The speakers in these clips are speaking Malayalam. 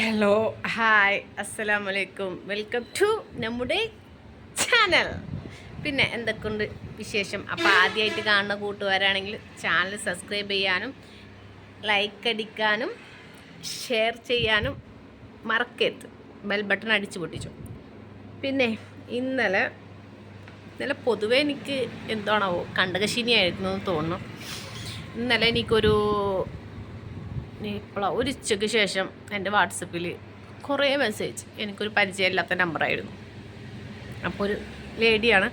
ഹലോ ഹായ് അസ്സലാമു അലൈക്കും വെൽക്കം ടു നമ്മുടെ ചാനൽ. പിന്നെ എന്തൊക്കെയുണ്ട് വിശേഷം? അപ്പോൾ ആദ്യമായിട്ട് കാണുന്ന കൂട്ടുകാരാണെങ്കിൽ ചാനൽ സബ്സ്ക്രൈബ് ചെയ്യാനും ലൈക്ക് അടിക്കാനും ഷെയർ ചെയ്യാനും മറക്കരുത്. ബെൽ ബട്ടൺ അടിച്ചു പൊട്ടിച്ചു. പിന്നെ ഇന്നലെ പൊതുവേ എനിക്ക് എന്താണാവോ കണ്ടകശിനിയായിരുന്നു എന്ന് തോന്നുന്നു. ഇന്നലെ എനിക്കൊരു ഇപ്പോൾ ഒരു ഉച്ചയ്ക്ക് ശേഷം എൻ്റെ വാട്സപ്പിൽ കുറേ മെസ്സേജ്. എനിക്കൊരു പരിചയമില്ലാത്ത നമ്പറായിരുന്നു. അപ്പോൾ ഒരു ലേഡിയാണ്,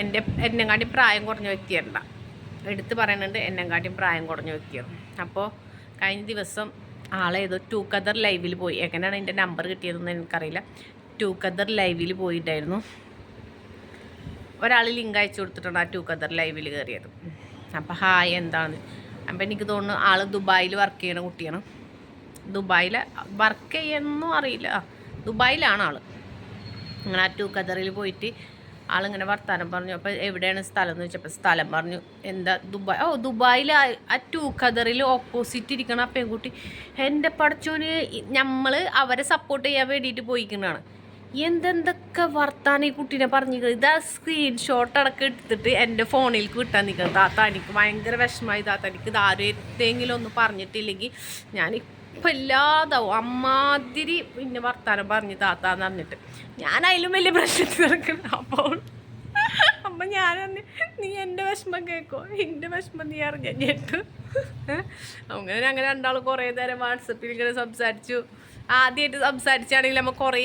എന്നെക്കാട്ടി പ്രായം കുറഞ്ഞ വ്യക്തിയല്ല, എടുത്ത് പറയുന്നുണ്ട് എന്നെക്കാട്ടി പ്രായം കുറഞ്ഞ വ്യക്തിയാണ്. അപ്പോൾ കഴിഞ്ഞ ദിവസം ആളേതോ ടു ഖദർ ലൈവിൽ പോയി. എങ്ങനെയാണ് എൻ്റെ നമ്പർ കിട്ടിയതെന്ന് എനിക്കറിയില്ല. ടു ഖദർ ലൈവിൽ പോയിട്ടായിരുന്നു. ഒരാൾ ലിങ്ക് അയച്ചു കൊടുത്തിട്ടുണ്ട് ആ ടു ഖദർ ലൈവിൽ കയറിയത്. അപ്പോൾ ഹായ് എന്താണ്. അപ്പം എനിക്ക് തോന്നുന്നു ആൾ ദുബായിൽ വർക്ക് ചെയ്യണ കുട്ടിയാണ്. ദുബായിൽ വർക്ക് ചെയ്യുന്നോ അറിയില്ല, ദുബായിലാണ് ആൾ. അങ്ങനെ ആ ടു ഖദറിൽ പോയിട്ട് ആളിങ്ങനെ വർത്താനം പറഞ്ഞു. അപ്പോൾ എവിടെയാണ് സ്ഥലം എന്ന് ചോദിച്ചപ്പോൾ സ്ഥലം പറഞ്ഞു. എന്താ ദുബായ്? ദുബായിൽ ആ ടു ഖദറിൽ ഓപ്പോസിറ്റ് ഇരിക്കണം ആ പെൺകുട്ടി. എൻ്റെ പടച്ചോന് നമ്മൾ അവരെ സപ്പോർട്ട് ചെയ്യാൻ വേണ്ടിയിട്ട് പോയിക്കുന്നതാണ്. എന്തെന്തൊക്കെ വർത്താനം ഈ കുട്ടീനെ പറഞ്ഞിരിക്കുന്നത്. ഇതാ സ്ക്രീൻഷോട്ട് അടക്കം എടുത്തിട്ട് എൻ്റെ ഫോണിലേക്ക് വിട്ടാൽ നിൽക്കുന്നത്. താത്ത എനിക്ക് ഭയങ്കര വിഷമമായി. താത്ത എനിക്ക് ഇതാരും എന്തെങ്കിലും ഒന്ന് പറഞ്ഞിട്ടില്ലെങ്കിൽ ഞാൻ ഇപ്പം ഇല്ലാതാവും. അമ്മാതിരി പിന്നെ വർത്താനം പറഞ്ഞ് താത്താന്ന് പറഞ്ഞിട്ട് ഞാൻ അതിലും വലിയ പ്രശ്നത്തിൽ നടക്കണം. അപ്പം ഞാനന്ന് നീ എൻ്റെ വിഷമം കേൾക്കോ, എൻ്റെ വിഷമം നീ അറിഞ്ഞിട്ട് അങ്ങനെ രണ്ടാളും കുറേ നേരം വാട്സപ്പിൽ ഇങ്ങനെ സംസാരിച്ചു. ആദ്യമായിട്ട് സംസാരിച്ചാണെങ്കിൽ നമ്മൾ കുറേ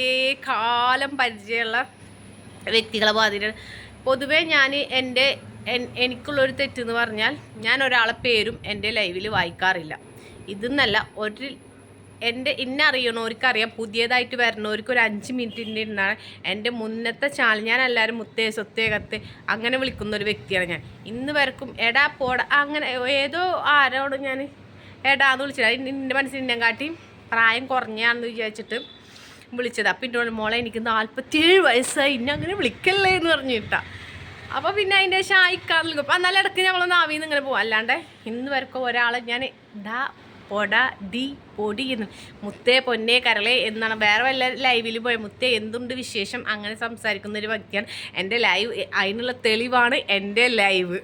കാലം പരിചയമുള്ള വ്യക്തികളെ ബാധിച്ചിട്ട് പൊതുവേ ഞാൻ എനിക്കുള്ളൊരു തെറ്റെന്ന് പറഞ്ഞാൽ ഞാൻ ഒരാളെ പേരും എൻ്റെ ലൈവിൽ വായിക്കാറില്ല. ഇതെന്നല്ല, എന്നെ അറിയണവർക്കറിയാം. പുതിയതായിട്ട് വരുന്നവർക്ക് ഒരു 5 മിനിറ്റിൻ്റെ ഇരുന്നാണ് എൻ്റെ മുന്നത്തെ ചാനൽ. ഞാൻ എല്ലാവരും മുത്തേ സ്വത്തേ കത്ത് അങ്ങനെ വിളിക്കുന്ന ഒരു വ്യക്തിയാണ് ഞാൻ. ഇന്ന് വരക്കും എടാ പോടാ അങ്ങനെ ഏതോ ആരോട് ഞാൻ എടാന്ന് വിളിച്ചില്ല. എൻ്റെ മനസ്സിൽ എന്നെ കാട്ടി പ്രായം കുറഞ്ഞാണെന്ന് വിചാരിച്ചിട്ട് വിളിച്ചത്. അപ്പം എൻ്റെ മോളെ എനിക്ക് 47 വയസ്സായി, ഇന്നെ അങ്ങനെ വിളിക്കല്ലേ എന്ന് പറഞ്ഞിട്ടാ. അപ്പോൾ പിന്നെ അതിൻ്റെ ശേഷം അയക്കാതെ നിൽക്കും. അപ്പം എന്നാലും ഇടയ്ക്ക് നമ്മളൊന്ന് ആവിന്ന് ഇങ്ങനെ പോകും. അല്ലാണ്ട് ഇന്ന് വരക്കും ഒരാളെ ഞാൻ ഡാ പൊട ഡി പൊടി എന്ന് മുത്തേ പൊന്നേ കരളേ എന്നാണ്. വേറെ വല്ല ലൈവിൽ പോയ മുത്തേ എന്തുണ്ട് വിശേഷം അങ്ങനെ സംസാരിക്കുന്ന ഒരു വ്യക്തിയാണ് എൻ്റെ ലൈവ്. അതിനുള്ള തെളിവാണ് എൻ്റെ ലൈവ്.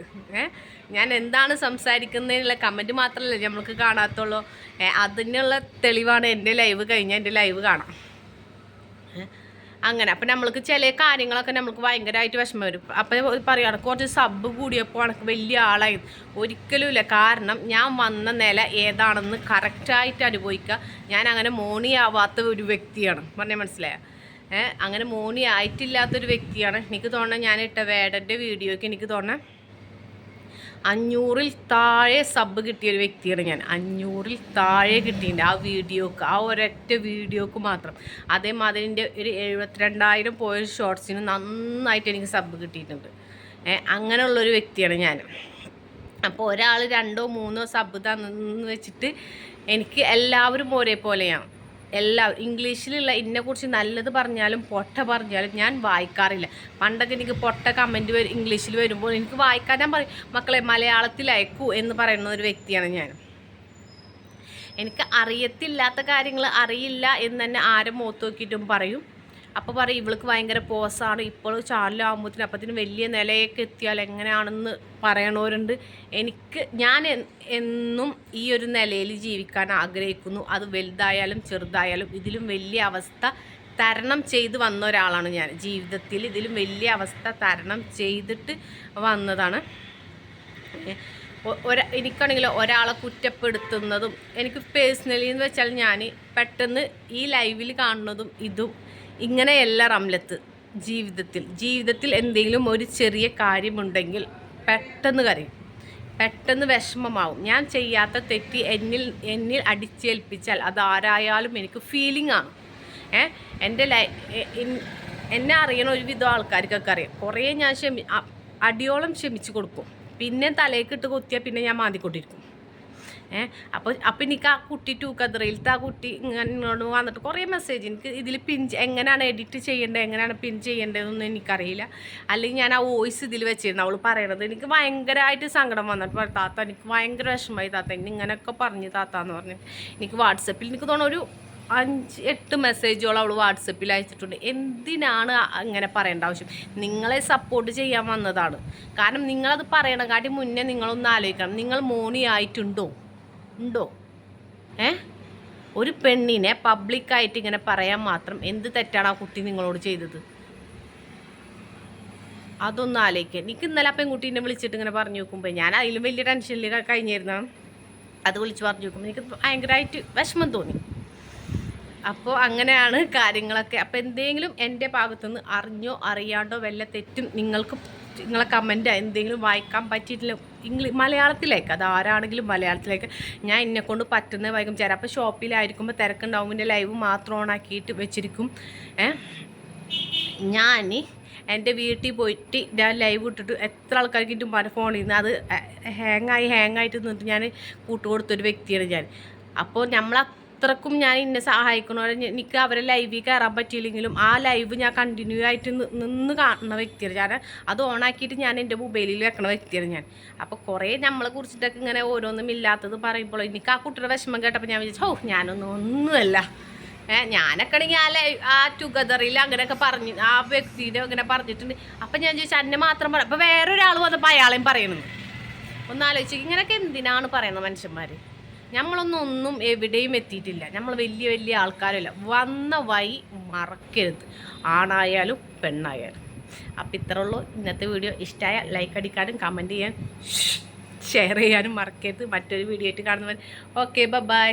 ഞാൻ എന്താണ് സംസാരിക്കുന്നതിനുള്ള കമൻറ്റ് മാത്രമല്ല നമ്മൾക്ക് കാണാത്തുള്ളൂ. അതിനുള്ള തെളിവാണ് എൻ്റെ ലൈവ് കഴിഞ്ഞാൽ എൻ്റെ ലൈവ് കാണാം. അങ്ങനെ അപ്പം നമ്മൾക്ക് ചില കാര്യങ്ങളൊക്കെ നമ്മൾക്ക് ഭയങ്കരമായിട്ട് വിഷമം വരും. അപ്പം പറയുകയാണ് കുറച്ച് സബ് കൂടിയപ്പോൾ എനിക്ക് വലിയ ആളായി. ഒരിക്കലുമില്ല. കാരണം ഞാൻ വന്ന നില ഏതാണെന്ന് കറക്റ്റായിട്ട് അനുഭവിക്കുക. ഞാൻ അങ്ങനെ മോണിയാവാത്ത ഒരു വ്യക്തിയാണ്. പറഞ്ഞാൽ മനസ്സിലായോ? അങ്ങനെ മോണി ആയിട്ടില്ലാത്തൊരു വ്യക്തിയാണ്. എനിക്ക് തോന്നുന്നത് ഞാൻ ഇട്ട വേടൻ്റെ വീഡിയോയ്ക്ക് എനിക്ക് തോന്നുന്നത് 500-ൽ താഴെ സബ് കിട്ടിയൊരു വ്യക്തിയാണ് ഞാൻ. 500-ൽ താഴെ കിട്ടിയിട്ടുണ്ട് ആ വീഡിയോക്ക്, ആ ഒരൊറ്റ വീഡിയോക്ക് മാത്രം. അതേമാതിരി എൻ്റെ ഒരു 72,000 പോയ ഷോർട്സിന് നന്നായിട്ട് എനിക്ക് സബ് കിട്ടിയിട്ടുണ്ട്. അങ്ങനെയുള്ളൊരു വ്യക്തിയാണ് ഞാൻ. അപ്പോൾ ഒരാൾ 2 or 3 സബ് തന്നെന്ന് വെച്ചിട്ട് എനിക്ക് എല്ലാവരും ഒരേപോലെയാണ്. ഇംഗ്ലീഷിലുള്ള ഇതിനെക്കുറിച്ച് നല്ലത് പറഞ്ഞാലും പൊട്ട പറഞ്ഞാലും ഞാൻ വായിക്കാറില്ല. പണ്ടൊക്കെ എനിക്ക് പൊട്ട കമൻറ്റ് ഇംഗ്ലീഷിൽ വരുമ്പോൾ എനിക്ക് വായിക്കാൻ ഞാൻ പറയും മക്കളെ മലയാളത്തിൽ അയക്കൂ എന്ന് പറയുന്ന ഒരു വ്യക്തിയാണ് ഞാൻ. എനിക്ക് അറിയത്തില്ലാത്ത കാര്യങ്ങൾ അറിയില്ല എന്ന് തന്നെ ആരും മുഖത്ത് നോക്കിയിട്ടും പറയും. അപ്പോൾ പറയും ഇവൾക്ക് ഭയങ്കര പോസാണ് ഇപ്പോൾ ചാനലാകുമ്പോഴത്തേനും അപ്പത്തിന് വലിയ നിലയൊക്കെ എത്തിയാൽ എങ്ങനെയാണെന്ന് പറയണവരുണ്ട്. ഞാൻ എന്നും ഈ ഒരു നിലയിൽ ജീവിക്കാൻ ആഗ്രഹിക്കുന്നു. അത് വലുതായാലും ചെറുതായാലും ഇതിലും വലിയ അവസ്ഥ തരണം ചെയ്ത് വന്ന ഒരാളാണ് ഞാൻ. ജീവിതത്തിൽ ഇതിലും വലിയ അവസ്ഥ തരണം ചെയ്തിട്ട് വന്നതാണ്. എനിക്കാണെങ്കിൽ ഒരാളെ കുറ്റപ്പെടുത്തുന്നതും എനിക്ക് പേഴ്സണലി എന്ന് വെച്ചാൽ ഞാൻ പെട്ടെന്ന് ഈ ലൈവിൽ കാണുന്നതും ഇതും ഇങ്ങനെയല്ല റംലത്ത്. ജീവിതത്തിൽ എന്തെങ്കിലും ഒരു ചെറിയ കാര്യമുണ്ടെങ്കിൽ പെട്ടെന്ന് കരയും, പെട്ടെന്ന് വിഷമമാവും. ഞാൻ ചെയ്യാത്ത തെറ്റ് എന്നിൽ അടിച്ചേൽപ്പിച്ചാൽ അതാരായാലും എനിക്ക് ഫീലിംഗ് ആണ്. എന്നെ അറിയണ ഒരുവിധം ആൾക്കാർക്കൊക്കെ അറിയാം. കുറേ ഞാൻ അടിയോളം ക്ഷമിച്ച് കൊടുക്കും. പിന്നെ തലയ്ക്കിട്ട് കൊത്തിയാൽ പിന്നെ ഞാൻ മാന്തിക്കൊണ്ടിരിക്കും. അപ്പോൾ എനിക്ക് ആ കുട്ടി ടു ഖദറിലത്തെ ആ കുട്ടി ഇങ്ങോട്ട് വന്നിട്ട് കുറേ മെസ്സേജ് എനിക്ക് ഇതിൽ എങ്ങനെയാണ് എഡിറ്റ് ചെയ്യേണ്ടത്, എങ്ങനെയാണ് പിൻ ചെയ്യേണ്ടതെന്നൊന്നും എനിക്കറിയില്ല. അല്ലെങ്കിൽ ഞാൻ ആ വോയിസ് ഇതിൽ വെച്ചിരുന്നു അവൾ പറയണത്. എനിക്ക് ഭയങ്കരമായിട്ട് സങ്കടം വന്നിട്ട് താത്ത എനിക്ക് ഭയങ്കര വിഷമമായി താത്ത ഇങ്ങനെയൊക്കെ പറഞ്ഞു താത്ത എന്ന് പറഞ്ഞ് എനിക്ക് വാട്സപ്പിൽ എനിക്ക് തോന്നുന്നു ഒരു 5-8 മെസ്സേജോളം അവൾ വാട്സപ്പിൽ അയച്ചിട്ടുണ്ട്. എന്തിനാണ് അങ്ങനെ പറയേണ്ട ആവശ്യം? നിങ്ങളെ സപ്പോർട്ട് ചെയ്യാൻ വന്നതാണ്. കാരണം നിങ്ങളത് പറയണക്കാട്ടി മുന്നേ നിങ്ങളൊന്ന് ആലോചിക്കണം. നിങ്ങൾ മോണിയായിട്ടുണ്ടോ? ഉണ്ടോ? ഒരു പെണ്ണിനെ പബ്ലിക്കായിട്ട് ഇങ്ങനെ പറയാൻ മാത്രം എന്ത് തെറ്റാണ് ആ കുട്ടി നിങ്ങളോട് ചെയ്തത്? അതൊന്നും ആലോചിക്കുക. എനിക്ക് ഇന്നലെ ആ പെൺകുട്ടീനെ വിളിച്ചിട്ട് ഇങ്ങനെ പറഞ്ഞു നോക്കുമ്പോൾ ഞാൻ അതിലും വലിയ ടെൻഷനിൽ കഴിഞ്ഞിരുന്നതാണ്. അത് വിളിച്ച് പറഞ്ഞു നോക്കുമ്പോൾ എനിക്ക് ഭയങ്കരമായിട്ട് വിഷമം തോന്നി. അപ്പോൾ അങ്ങനെയാണ് കാര്യങ്ങളൊക്കെ. അപ്പോൾ എന്തെങ്കിലും എൻ്റെ ഭാഗത്തുനിന്ന് അറിഞ്ഞോ അറിയാണ്ടോ വല്ല തെറ്റും നിങ്ങളെ കമൻറ്റ് എന്തെങ്കിലും വായിക്കാൻ പറ്റിയിട്ടില്ല മലയാളത്തിലേക്ക്, അത് ആരാണെങ്കിലും മലയാളത്തിലേക്ക് ഞാൻ എന്നെക്കൊണ്ട് പറ്റുന്ന വൈകും ചേരാം. അപ്പോൾ ഷോപ്പിലായിരിക്കുമ്പോൾ തിരക്കുണ്ടാവും, എൻ്റെ ലൈവ് മാത്രം ഓണാക്കിയിട്ട് വെച്ചിരിക്കും. ഞാൻ എൻ്റെ വീട്ടിൽ പോയിട്ട് ഞാൻ ലൈവ് ഇട്ടിട്ട് എത്ര ആൾക്കാർക്ക് എൻ്റെ ഫോണിൽ നിന്ന് അത് ഹാങ്ങായിട്ട് നിന്നിട്ട് ഞാൻ കൂട്ടുകൊടുത്തൊരു വ്യക്തിയാണ് ഞാൻ. അപ്പോൾ അത്രക്കും ഞാൻ എന്നെ സഹായിക്കണോ, എനിക്ക് അവരെ ലൈവിൽ കയറാൻ പറ്റിയില്ലെങ്കിലും ആ ലൈവ് ഞാൻ കണ്ടിന്യൂ ആയിട്ട് നിന്ന് കാണുന്ന വ്യക്തിയാണ് ഞാൻ. അത് ഓണാക്കിയിട്ട് ഞാൻ എൻ്റെ മൊബൈലിൽ വെക്കണ വ്യക്തിയാണ് ഞാൻ. അപ്പോൾ കുറേ നമ്മളെ കുറിച്ചിട്ടൊക്കെ ഇങ്ങനെ ഓരോന്നും ഇല്ലാത്തത് പറയുമ്പോൾ എനിക്ക് ആ കുട്ടിയുടെ വിഷമം കേട്ടപ്പോൾ ഞാൻ വിചാരിച്ചു, ഒന്നുമല്ല. ഞാനൊക്കെ ആണെങ്കിൽ ആ ടുഗദറിൽ അങ്ങനെയൊക്കെ പറഞ്ഞു ആ വ്യക്തിയുടെ അങ്ങനെ പറഞ്ഞിട്ടുണ്ട്. അപ്പം ഞാൻ ചോദിച്ചാൽ എന്നെ മാത്രം പറയാം. അപ്പോൾ വേറൊരാൾ വന്നപ്പോൾ അയാളെയും പറയണമെന്ന് ഒന്നാലോചിച്ചു. ഇങ്ങനെയൊക്കെ എന്തിനാണ് പറയുന്നത് മനുഷ്യന്മാർ? നമ്മളൊന്നും എവിടെയും എത്തിയിട്ടില്ല. നമ്മൾ വലിയ വലിയ ആൾക്കാരല്ല. വന്ന വഴി മറക്കരുത്, ആണായാലും പെണ്ണായാലും. അപ്പം ഇത്ര ഉള്ളൂ ഇന്നത്തെ വീഡിയോ. ഇഷ്ടമായ ലൈക്ക് അടിക്കാനും കമൻറ്റ് ചെയ്യാൻ ഷെയർ ചെയ്യാനും മറക്കരുത്. മറ്റൊരു വീഡിയോ ആയിട്ട് കാണുന്നവർ ഓക്കെ ബൈ.